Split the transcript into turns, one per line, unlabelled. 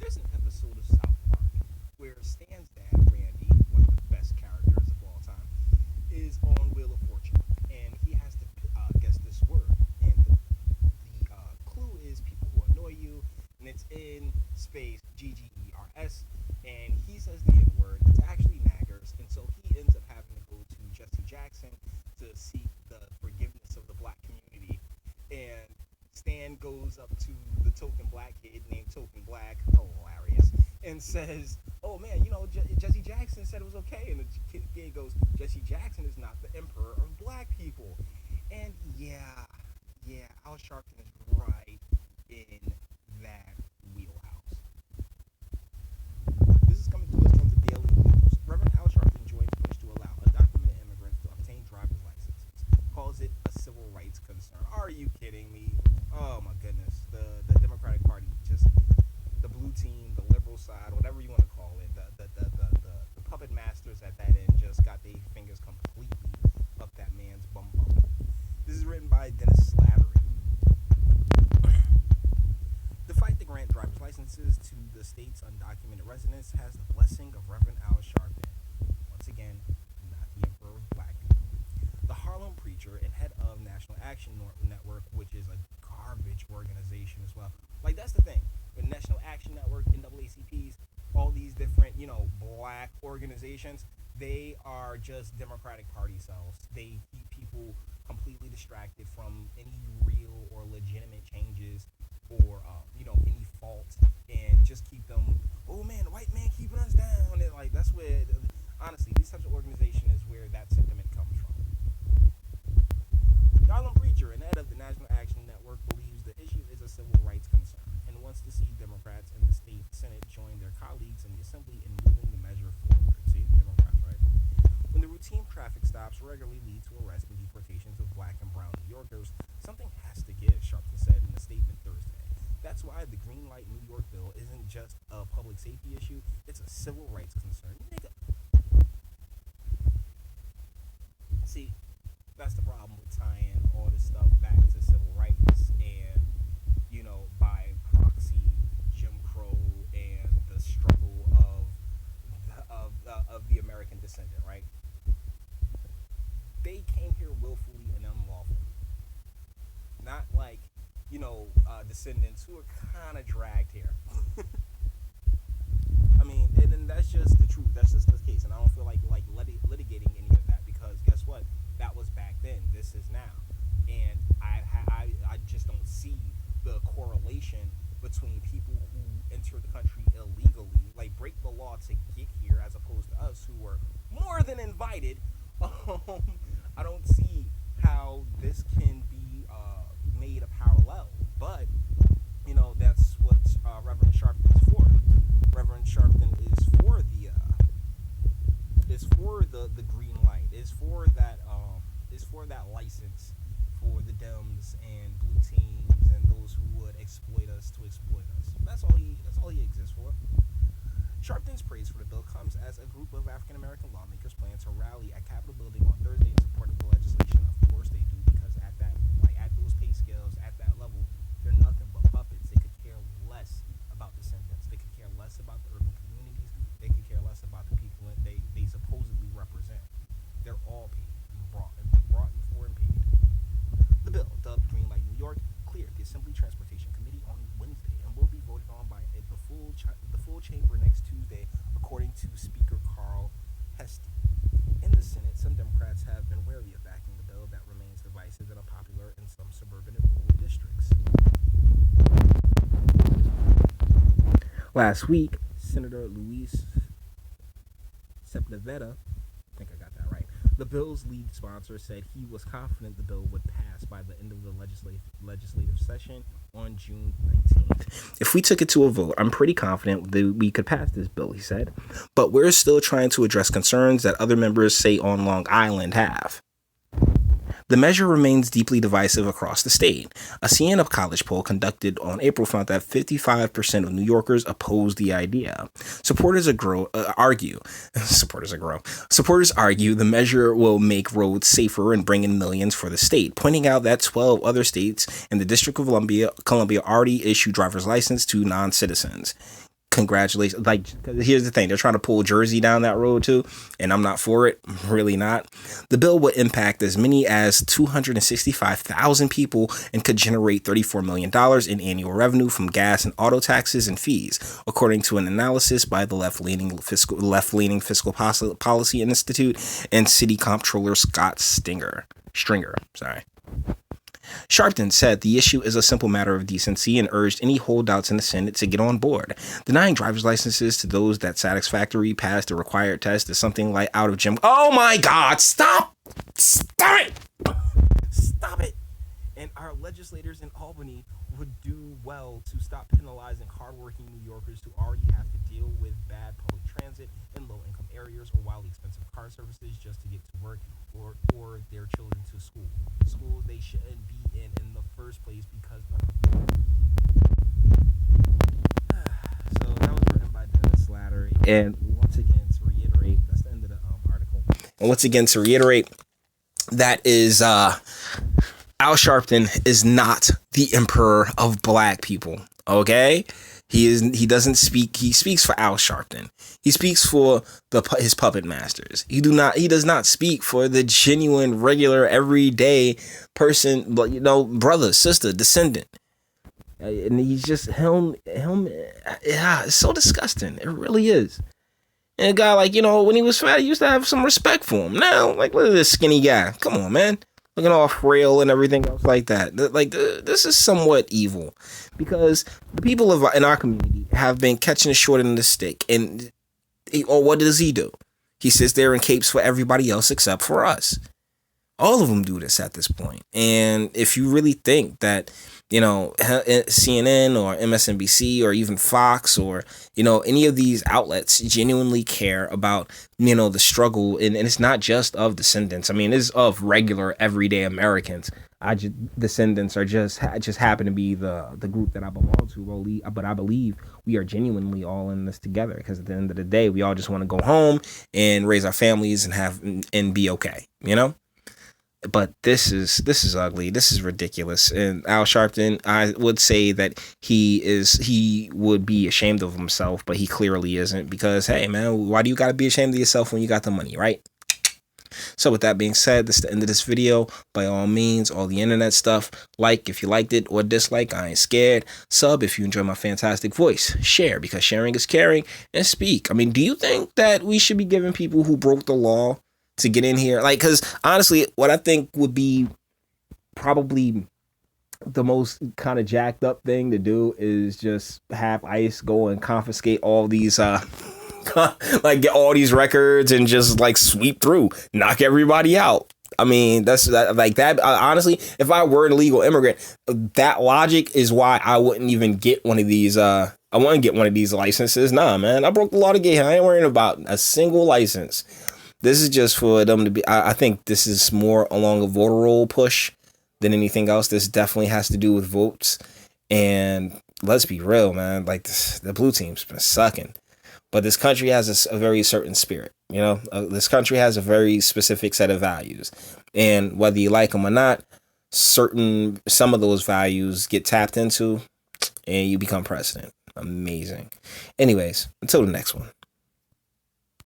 there's an episode of South Park where Stan's dad, Randy, one of the best characters of all time, is on Wheel of Fortune, and he has to guess this word. And the clue is people who annoy you, and it's in space GGERS, and he says the N word. It's actually naggers, and so he ends up having to go to Jesse Jackson to seek the forgiveness of the black community. And Stan goes up to the token black kid named Token Black, hilarious, and says, "Oh man, Jesse Jackson said it was okay." And the kid goes, "Jesse Jackson is not the emperor of black people." And yeah, Al Sharpton is right in that wheelhouse. This is coming to us from the Daily News. Reverend Al Sharpton joins push to allow undocumented immigrants to obtain driver's licenses. Calls it a civil rights concern. Are you kidding me? Oh my goodness. The Democratic Party, just the blue team, the liberal side, whatever you want to call it, the puppet masters at that end just got their fingers completely up that man's bum bum. This is written by Dennis Slattery. The fight to grant driver's licenses to the state's undocumented residents has the blessing of Reverend Al Sharpton. Once again, not the emperor of black people. The Harlem preacher and head of National Action Network, which is a garbage organization as well. Like, that's the thing. The National Action Network, NAACPs, all these different, black organizations, they are just Democratic Party cells. They keep people completely distracted from any real or legitimate changes or, any fault, and just keep them, oh man, the white man keeping us down. And, like, that's where, honestly, these types of organizations is where that sentiment comes from. The Harlem preacher and head of the National Action Network believes the issue is a civil rights concern and wants to see Democrats in the state Senate join their colleagues in the Assembly in moving the measure forward. See, Democrats, right? When the routine traffic stops regularly lead to arrests and deportations of black and brown New Yorkers, something has to give, Sharpton said in a statement Thursday. That's why the Green Light New York bill isn't just a public safety issue, it's a civil rights concern. Nigga. See, that's the problem with tying all this stuff back to civil rights and, by proxy, Jim Crow and the struggle of the American descendant, right? They came here willfully and unlawfully. Not like, descendants who are kind of dragged here. I mean, and then that's just the truth. That's just the case. And I don't feel like litigating any of that, because guess what? That was back then. This is now. And I just don't see the correlation between people who enter the country illegally, like break the law to get here, as opposed to us who were more than invited. I don't see how this can be made a parallel. But, that's what Reverend Sharpton is for. Reverend Sharpton is for the green light. Is for that license for the Dems and blue teams and those who would exploit us to exploit us. That's all he exists for. Sharpton's praise for the bill comes as a group of African American lawmakers plan to rally at Capitol Building on Thursday in support of the legislation. Of course they do, because at those pay scales, at that level, they're nothing but puppets. They could care less about descendants. They could care less about the urban communities. They could care less about the people they supposedly represent. They're all paid, brought for and paid. The bill, dubbed Green Light New York, cleared the Assembly Transportation Committee on Wednesday and will be voted on by the full chamber next Tuesday, according to Speaker Carl Heastie. In the Senate, some Democrats have been wary of backing the bill that remains divisive and unpopular in some suburban and rural districts. Last week, Senator Luis Sepulveda, I think I got that right, the bill's lead sponsor, said he was confident the bill would pass by the end of the legislative session on June 19th. If we took it to a vote, I'm pretty confident that we could pass this bill, he said. But we're still trying to address concerns that other members, say on Long Island, have. The measure remains deeply divisive across the state. A Siena College poll conducted on April found that 55% of New Yorkers oppose the idea. Supporters argue the measure will make roads safer and bring in millions for the state, pointing out that 12 other states and the District of Columbia already issue driver's license to non-citizens. congratulations. Like, 'cause here's the thing, they're trying to pull Jersey down that road too, and I'm not for it. I'm really not. The bill would impact as many as 265,000 people and could generate $34 million in annual revenue from gas and auto taxes and fees, according to an analysis by the left-leaning fiscal policy institute and city comptroller Scott Stringer. Sorry. Sharpton said the issue is a simple matter of decency and urged any holdouts in the Senate to get on board. Denying driver's licenses to those that satisfactorily pass the required test is something like out of Jim. Oh my God! Stop! Stop it! Stop it! And our legislators in Albany would do well to stop penalizing hardworking New Yorkers who already have to deal with bad public transit in low-income areas or wildly expensive car services just to get to work or their children to school. Schools they shouldn't be in the first place because so that was written by Dennis Slattery. And once again, to reiterate, that's the end of the article. And once again, to reiterate, that is Al Sharpton is not the emperor of black people. Okay, he doesn't speak. He speaks for Al Sharpton. He speaks for his puppet masters. He does not speak for the genuine, regular, everyday person. Brother, sister, descendant. And he's just him. Yeah, it's so disgusting. It really is. And a guy when he was fat, he used to have some respect for him. Now, look at this skinny guy. Come on, man. Looking all frail and everything else like that. This is somewhat evil because the people in our community have been catching the short end of the stick. And what does he do? He sits there and capes for everybody else except for us. All of them do this at this point. And if you really think that, CNN or MSNBC or even Fox or, any of these outlets genuinely care about, the struggle. And it's not just of descendants. I mean, it's of regular, everyday Americans. Descendants are just happen to be the group that I belong to. But I believe we are genuinely all in this together because at the end of the day, we all just want to go home and raise our families and be okay, But this is ugly. This is ridiculous. And Al Sharpton, I would say that he would be ashamed of himself, but he clearly isn't because, hey, man, why do you got to be ashamed of yourself when you got the money, right? So with that being said, this is the end of this video. By all means, all the internet stuff, like if you liked it or dislike, I ain't scared. Sub if you enjoy my fantastic voice. Share because sharing is caring. And speak. I mean, do you think that we should be giving people who broke the law to get in here? Because honestly, what I think would be probably the most kind of jacked up thing to do is just have ICE go and confiscate all these get all these records and just sweep through, knock everybody out. I mean, honestly, if I were an illegal immigrant, that logic is why I wouldn't even get one of these I wouldn't get one of these licenses. Nah, man, I broke the law to get here. I ain't worrying about a single license. This is just for them to be. I think this is more along a voter roll push than anything else. This definitely has to do with votes. And let's be real, man. The blue team's been sucking. But this country has a very certain spirit. This country has a very specific set of values. And whether you like them or not, some of those values get tapped into and you become president. Amazing. Anyways, until the next one.